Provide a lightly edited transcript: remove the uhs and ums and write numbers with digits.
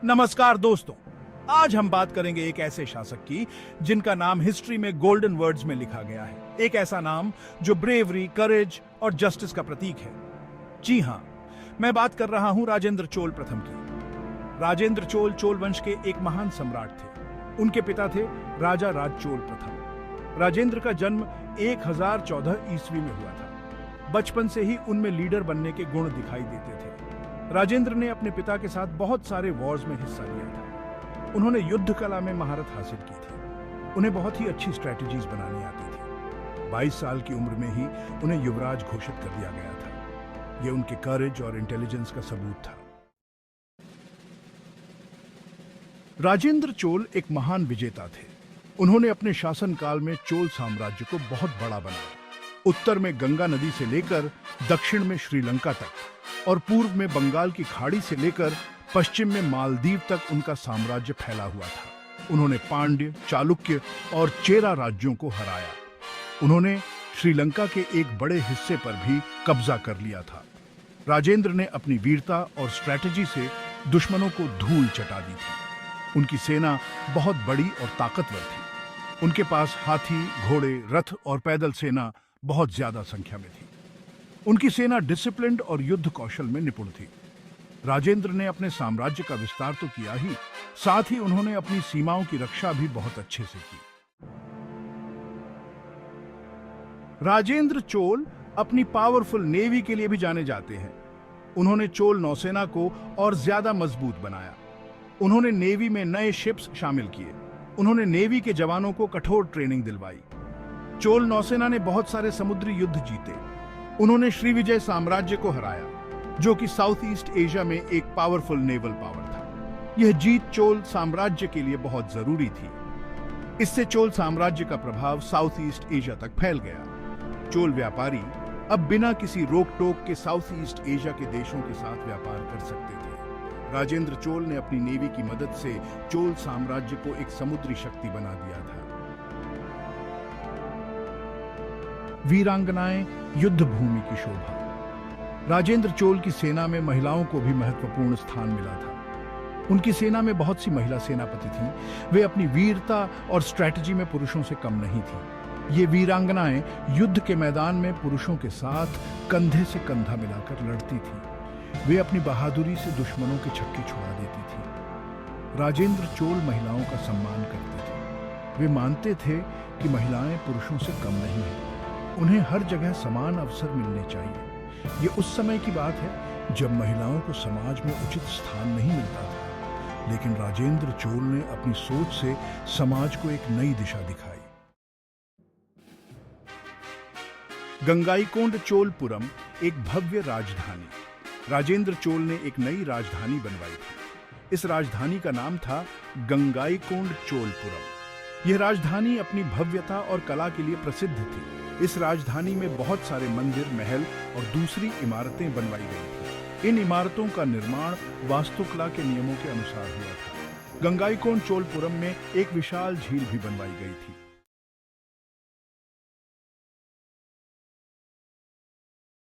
नमस्कार दोस्तों, आज हम बात करेंगे एक ऐसे शासक की जिनका नाम हिस्ट्री में गोल्डन वर्ड्स में लिखा गया है। एक ऐसा नाम जो ब्रेवरी, करेज और जस्टिस का प्रतीक है। जी हां, मैं बात कर रहा हूं राजेंद्र चोल प्रथम की। राजेंद्र चोल चोल वंश के एक महान सम्राट थे। उनके पिता थे राजा राज चोल प्रथम। राजेंद्र का जन्म 1014 ईस्वी में हुआ था। बचपन से ही उनमें लीडर बनने के गुण दिखाई देते थे। राजेंद्र ने अपने पिता के साथ बहुत सारे वॉर्स में हिस्सा लिया था। उन्होंने युद्ध कला में महारत हासिल की थी। उन्हें बहुत ही अच्छी स्ट्रैटेजीज बनानी आती थी। 22 साल की उम्र में ही उन्हें युवराज घोषित कर दिया गया था। यह उनके करेज और इंटेलिजेंस का सबूत था। राजेंद्र चोल एक महान विजेता थे। उन्होंने अपने शासनकाल में चोल साम्राज्य को बहुत बड़ा बनाया। उत्तर में गंगा नदी से लेकर दक्षिण में श्रीलंका तक और पूर्व में बंगाल की खाड़ी से लेकर पश्चिम में मालदीव तक उनका साम्राज्य फैला हुआ था। उन्होंने पांड्य, चालुक्य और चेरा राज्यों को हराया। उन्होंने श्रीलंका के एक बड़े हिस्से पर भी कब्जा कर लिया था। राजेंद्र ने अपनी वीरता और स्ट्रैटेजी से दुश्मनों को धूल चटा दी थी। उनकी सेना बहुत बड़ी और ताकतवर थी। उनके पास हाथी, घोड़े, रथ और पैदल सेना बहुत ज्यादा संख्या में थी। उनकी सेना डिसिप्लिन्ड और युद्ध कौशल में निपुण थी। राजेंद्र ने अपने साम्राज्य का विस्तार तो किया ही, साथ ही उन्होंने अपनी सीमाओं की रक्षा भी बहुत अच्छे से की। राजेंद्र चोल अपनी पावरफुल नेवी के लिए भी जाने जाते हैं। उन्होंने चोल नौसेना को और ज्यादा मजबूत बनाया। उन्होंने नेवी में नए शिप्स शामिल किए। उन्होंने नेवी के जवानों को कठोर ट्रेनिंग दिलवाई। चोल नौसेना ने बहुत सारे समुद्री युद्ध जीते। उन्होंने श्रीविजय साम्राज्य को हराया, जो कि साउथ ईस्ट एशिया में एक पावरफुल नेवल पावर था। यह जीत चोल साम्राज्य के लिए बहुत जरूरी थी। इससे चोल साम्राज्य का प्रभाव साउथ ईस्ट एशिया तक फैल गया। चोल व्यापारी अब बिना किसी रोक टोक के साउथ ईस्ट एशिया के देशों के साथ व्यापार कर सकते थे। राजेंद्र चोल ने अपनी नेवी की मदद से चोल साम्राज्य को एक समुद्री शक्ति बना दिया था। वीरांगनाएं, युद्ध भूमि की शोभा। राजेंद्र चोल की सेना में महिलाओं को भी महत्वपूर्ण स्थान मिला था। उनकी सेना में बहुत सी महिला सेनापति थीं। वे अपनी वीरता और स्ट्रैटेजी में पुरुषों से कम नहीं थीं। ये वीरांगनाएं युद्ध के मैदान में पुरुषों के साथ कंधे से कंधा मिलाकर लड़ती थीं। वे अपनी बहादुरी से दुश्मनों के छक्के छुड़ा देती थीं। राजेंद्र चोल महिलाओं का सम्मान करते थे। वे मानते थे कि महिलाएं पुरुषों से कम नहीं हैं। उन्हें हर जगह समान अवसर मिलने चाहिए। ये उस समय की बात है जब महिलाओं को समाज में उचित स्थान नहीं मिलता था, लेकिन राजेंद्र चोल ने अपनी सोच से समाज को एक नई दिशा दिखाई। गंगाईकोंड चोलपुरम एक भव्य राजधानी। राजेंद्र चोल ने एक नई राजधानी बनवाई थी। इस राजधानी का नाम था गंगाईकोंड चोलपुरम। यह राजधानी अपनी भव्यता और कला के लिए प्रसिद्ध थी। इस राजधानी में बहुत सारे मंदिर, महल और दूसरी इमारतें बनवाई गई थी। इन इमारतों का निर्माण वास्तुकला के नियमों के अनुसार हुआ था। गंगाईकोंड चोलपुरम में एक विशाल झील भी बनवाई गई थी।